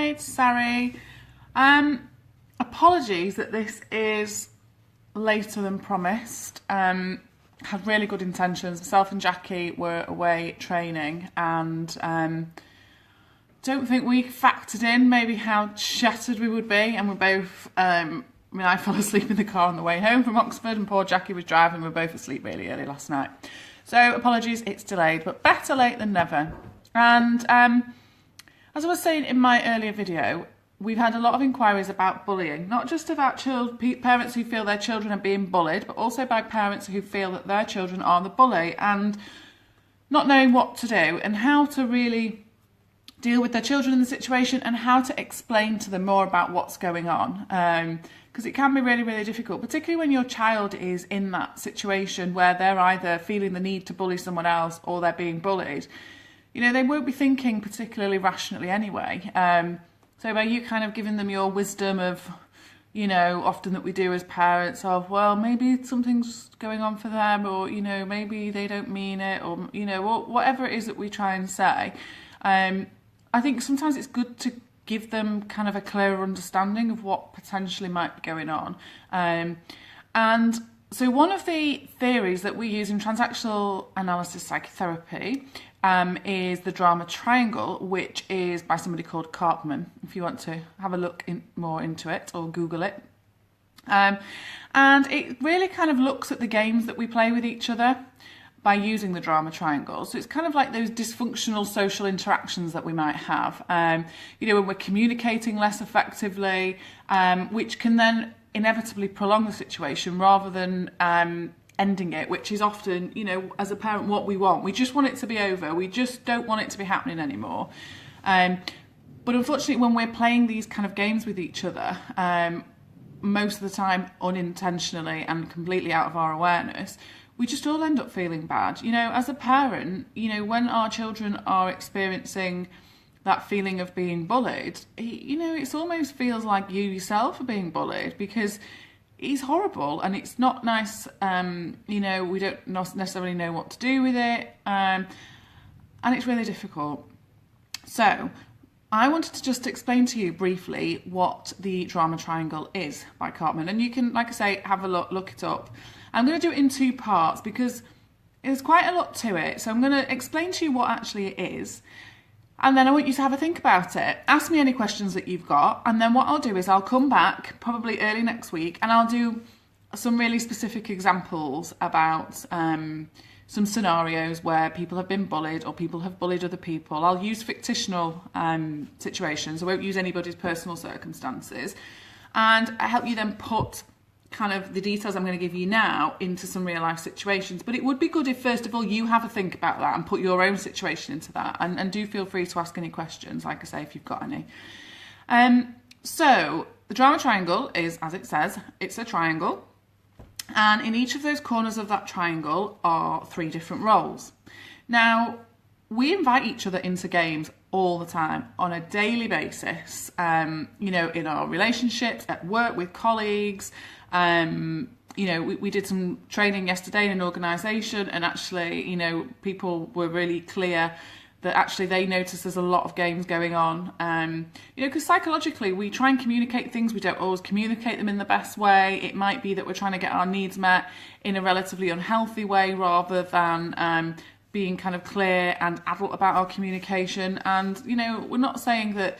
Hi, it's Sari. Apologies that this is later than promised. Had really good intentions. Myself and Jackie were away training and don't think we factored in maybe how shattered we would be, and we're both, I fell asleep in the car on the way home from Oxford and poor Jackie was driving. We were both asleep really early last night. So apologies, it's delayed, but better late than never. And as I was saying in my earlier video, we've had a lot of inquiries about bullying, not just about parents who feel their children are being bullied, but also by parents who feel that their children are the bully and not knowing what to do and how to really deal with their children in the situation and how to explain to them more about what's going on. Because it can be really, really difficult, particularly when your child is in that situation where they're either feeling the need to bully someone else or they're being bullied. You know, they won't be thinking particularly rationally anyway. So by you kind of giving them your wisdom of, you know, often that we do as parents of, well, maybe something's going on for them, or, you know, maybe they don't mean it, or, you know, whatever it is that we try and say. I think sometimes it's good to give them kind of a clearer understanding of what potentially might be going on. And so one of the theories that we use in transactional analysis psychotherapy is the drama triangle, which is by somebody called Karpman, if you want to have a look more into it or Google it. And it really kind of looks at the games that we play with each other by using the drama triangle. So it's kind of like those dysfunctional social interactions that we might have, you know, when we're communicating less effectively, which can then inevitably prolong the situation rather than ending it, which is often, you know, as a parent, what we want. We just want it to be over. We just don't want it to be happening anymore. But unfortunately, when we're playing these kind of games with each other, most of the time unintentionally and completely out of our awareness, we just all end up feeling bad. You know, as a parent, you know, when our children are experiencing that feeling of being bullied, you know, it almost feels like you yourself are being bullied, because it's horrible and it's not nice. You know, we don't necessarily know what to do with it, and it's really difficult. So I wanted to just explain to you briefly what the drama triangle is by Karpman, and you can, like I say, have a look it up. I'm going to do it in two parts because there's quite a lot to it. So I'm going to explain to you what actually it is, and then I want you to have a think about it. Ask me any questions that you've got, and then what I'll do is I'll come back probably early next week and I'll do some really specific examples about some scenarios where people have been bullied or people have bullied other people. I'll use fictional situations. I won't use anybody's personal circumstances, and I help you then put kind of the details I'm going to give you now into some real life situations. But it would be good if first of all you have a think about that and put your own situation into that, and do feel free to ask any questions, like I say, if you've got any. So the drama triangle is, as it says, it's a triangle, and in each of those corners of that triangle are 3 different roles. Now, we invite each other into games all the time on a daily basis, you know, in our relationships, at work, with colleagues. You know, we did some training yesterday in an organisation, and actually, you know, people were really clear that actually they notice there's a lot of games going on. You know, because psychologically we try and communicate things, we don't always communicate them in the best way. It might be that we're trying to get our needs met in a relatively unhealthy way rather than being kind of clear and adult about our communication. And, you know, we're not saying that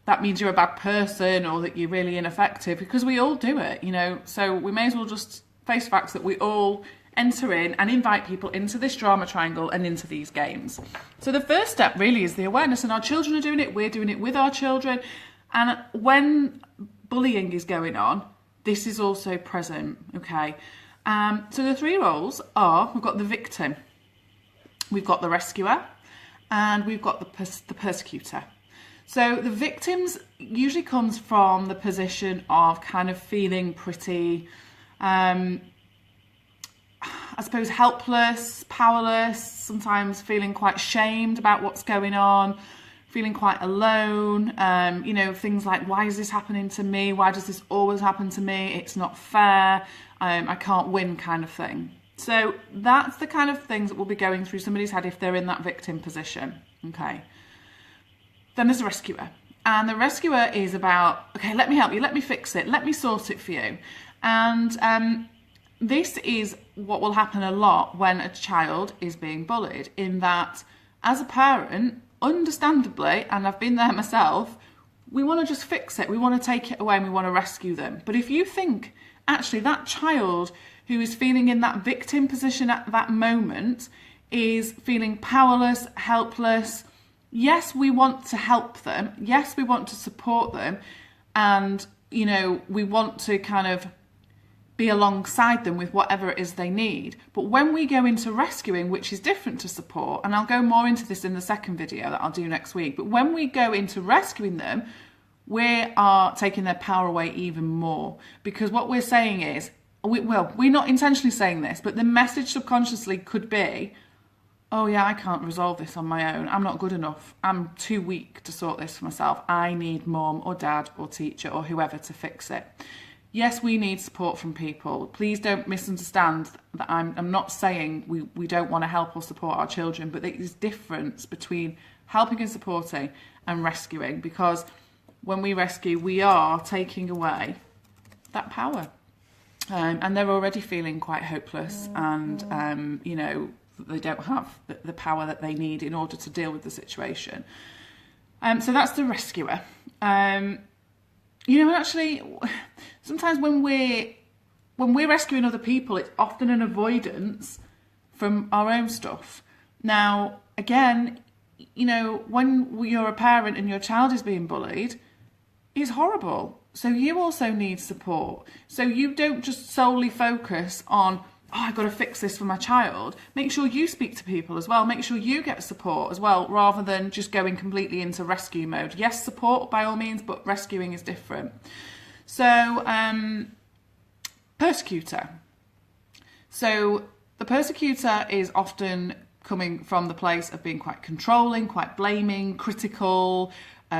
that means you're a bad person or that you're really ineffective, because we all do it, you know. So we may as well just face facts that we all enter in and invite people into this drama triangle and into these games. So the first step really is the awareness, and our children are doing it, we're doing it with our children. And when bullying is going on, this is also present, okay? So the 3 roles are, we've got the victim, we've got the rescuer, and we've got the persecutor. So the victims usually comes from the position of kind of feeling pretty, I suppose, helpless, powerless, sometimes feeling quite shamed about what's going on, feeling quite alone, you know, things like, why is this happening to me? Why does this always happen to me? It's not fair. I can't win, kind of thing. So that's the kind of things that will be going through somebody's head if they're in that victim position, okay? Then there's a rescuer. And the rescuer is about, okay, let me help you, let me fix it, let me sort it for you. And this is what will happen a lot when a child is being bullied, in that as a parent, understandably, and I've been there myself, we want to just fix it, we want to take it away and we want to rescue them. But if you think, actually, that child who is feeling in that victim position at that moment is feeling powerless, helpless, yes, we want to help them, yes, we want to support them, and, you know, we want to kind of be alongside them with whatever it is they need. But when we go into rescuing, which is different to support, and I'll go more into this in the second video that I'll do next week, but when we go into rescuing them, we are taking their power away even more. Because what we're saying is, we're not intentionally saying this, but the message subconsciously could be, oh yeah, I can't resolve this on my own. I'm not good enough. I'm too weak to sort this for myself. I need mum or dad or teacher or whoever to fix it. Yes, we need support from people. Please don't misunderstand that I'm not saying we don't want to help or support our children, but there is difference between helping and supporting and rescuing, because when we rescue, we are taking away that power. And they're already feeling quite hopeless, and, you know, they don't have the power that they need in order to deal with the situation. So that's the rescuer. You know, actually, sometimes when we're rescuing other people, it's often an avoidance from our own stuff. Now, again, you know, when you're a parent and your child is being bullied, it's horrible. So you also need support. So you don't just solely focus on, oh, I've got to fix this for my child. Make sure you speak to people as well. Make sure you get support as well, rather than just going completely into rescue mode. Yes, support by all means, but rescuing is different. So, persecutor. So the persecutor is often coming from the place of being quite controlling, quite blaming, critical,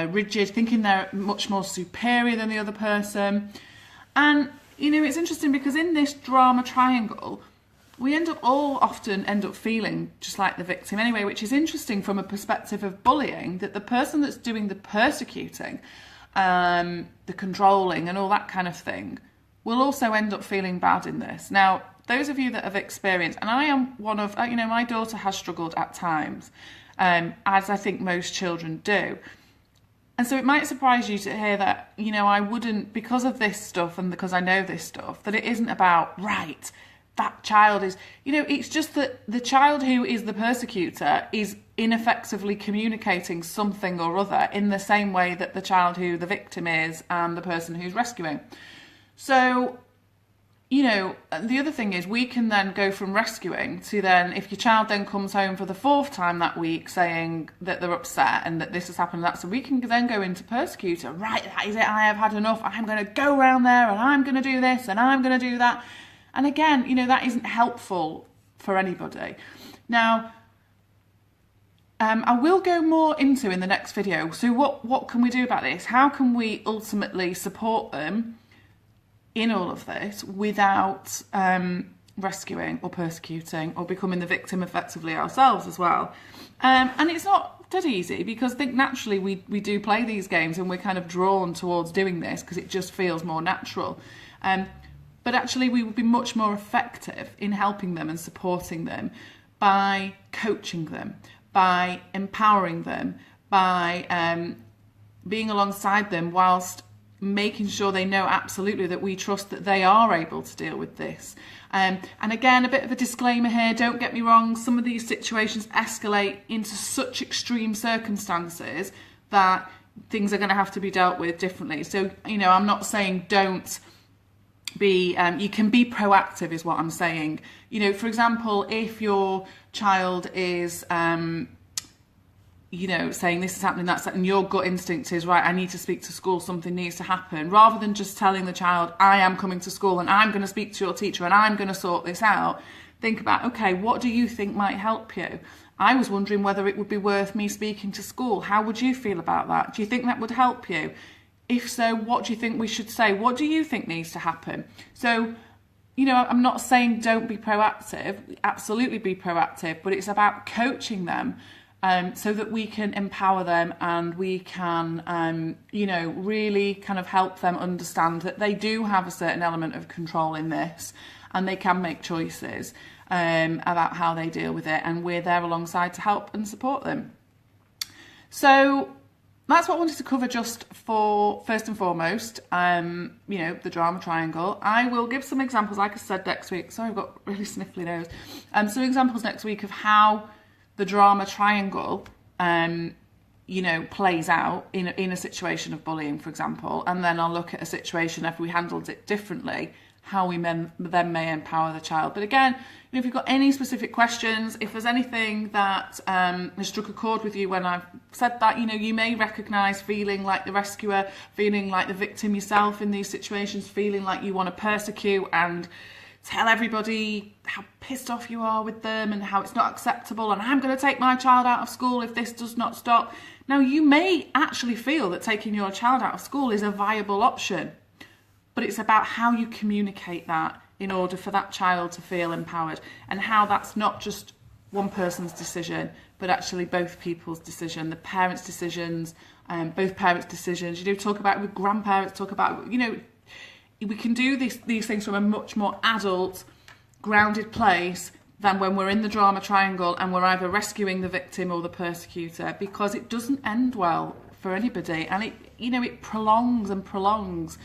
rigid, thinking they're much more superior than the other person. And you know, it's interesting because in this drama triangle, we often end up feeling just like the victim anyway, which is interesting from a perspective of bullying, that the person that's doing the persecuting, the controlling and all that kind of thing, will also end up feeling bad in this. Now, those of you that have experienced, and I am one of, you know, my daughter has struggled at times, as I think most children do. And so it might surprise you to hear that, you know, I wouldn't, because of this stuff and because I know this stuff, that it isn't about, right, that child is, you know, it's just that the child who is the persecutor is ineffectively communicating something or other in the same way that the child who the victim is and the person who's rescuing. So, you know, the other thing is we can then go from rescuing to then, if your child then comes home for the 4th time that week saying that they're upset and that this has happened, that, so we can then go into persecutor. Right, that is it, I have had enough. I'm going to go around there and I'm going to do this and I'm going to do that. And again, you know, that isn't helpful for anybody. Now, I will go more into in the next video. So what can we do about this? How can we ultimately support them in all of this without rescuing or persecuting or becoming the victim effectively ourselves as well? And it's not dead easy, because I think naturally we do play these games and we're kind of drawn towards doing this because it just feels more natural. But actually we would be much more effective in helping them and supporting them by coaching them, by empowering them, by being alongside them whilst making sure they know absolutely that we trust that they are able to deal with this. And again, a bit of a disclaimer here, don't get me wrong, some of these situations escalate into such extreme circumstances that things are going to have to be dealt with differently. So, you know, I'm not saying don't be, you can be proactive is what I'm saying. You know, for example, if your child is, you know, saying this is happening, that's that, and your gut instinct is, right, I need to speak to school, something needs to happen, rather than just telling the child, I am coming to school and I'm going to speak to your teacher and I'm going to sort this out, think about, okay, what do you think might help you? I was wondering whether it would be worth me speaking to school. How would you feel about that? Do you think that would help you? If so, what do you think we should say? What do you think needs to happen? So, you know, I'm not saying don't be proactive, absolutely be proactive, but it's about coaching them so that we can empower them and we can, really kind of help them understand that they do have a certain element of control in this and they can make choices about how they deal with it, and we're there alongside to help and support them. So that's what I wanted to cover just for first and foremost, the drama triangle. I will give some examples, like I said, next week. Sorry, I've got really sniffly nose. Some examples next week of how the drama triangle, plays out in a situation of bullying, for example. And then I'll look at a situation if we handled it differently, how we then may empower the child. But again, if you've got any specific questions, if there's anything that has struck a chord with you when I've said that, you may recognise feeling like the rescuer, feeling like the victim yourself in these situations, feeling like you want to persecute and tell everybody how pissed off you are with them and how it's not acceptable and I'm going to take my child out of school if this does not stop. Now, you may actually feel that taking your child out of school is a viable option, but it's about how you communicate that in order for that child to feel empowered, and how that's not just one person's decision, but actually both people's decision, the parents' decisions, both parents' decisions. Talk about it with grandparents, talk about, we can do these things from a much more adult, grounded place than when we're in the drama triangle and we're either rescuing the victim or the persecutor, because it doesn't end well for anybody, and it prolongs and prolongs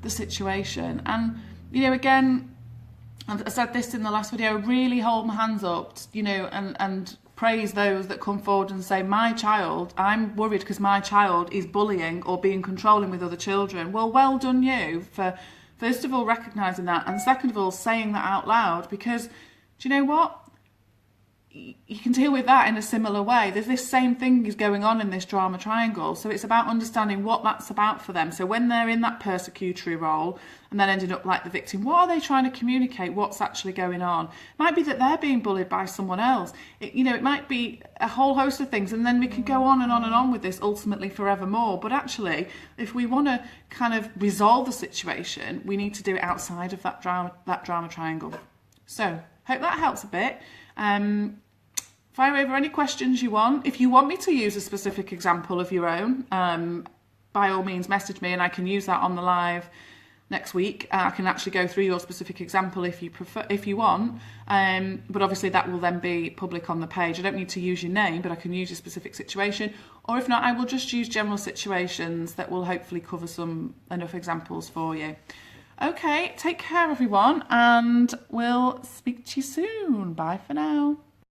the situation. And again, I said this in the last video, really hold my hands up, and praise those that come forward and say, my child, I'm worried because my child is bullying or being controlling with other children. Well done you for, first of all, recognising that, and second of all, saying that out loud, because do you know what? You can deal with that in a similar way. There's this same thing is going on in this drama triangle. So it's about understanding what that's about for them. So when they're in that persecutory role and then ending up like the victim, what are they trying to communicate? What's actually going on? It might be that they're being bullied by someone else. It might be a whole host of things. And then we could go on and on and on with this ultimately forevermore. But actually, if we want to kind of resolve the situation, we need to do it outside of that drama triangle. So hope that helps a bit. Fire over any questions you want. If you want me to use a specific example of your own, by all means message me and I can use that on the live next week. I can actually go through your specific example if you want. But obviously that will then be public on the page. I don't need to use your name, but I can use your specific situation. Or if not, I will just use general situations that will hopefully cover enough examples for you. Okay, take care everyone, and we'll speak to you soon. Bye for now.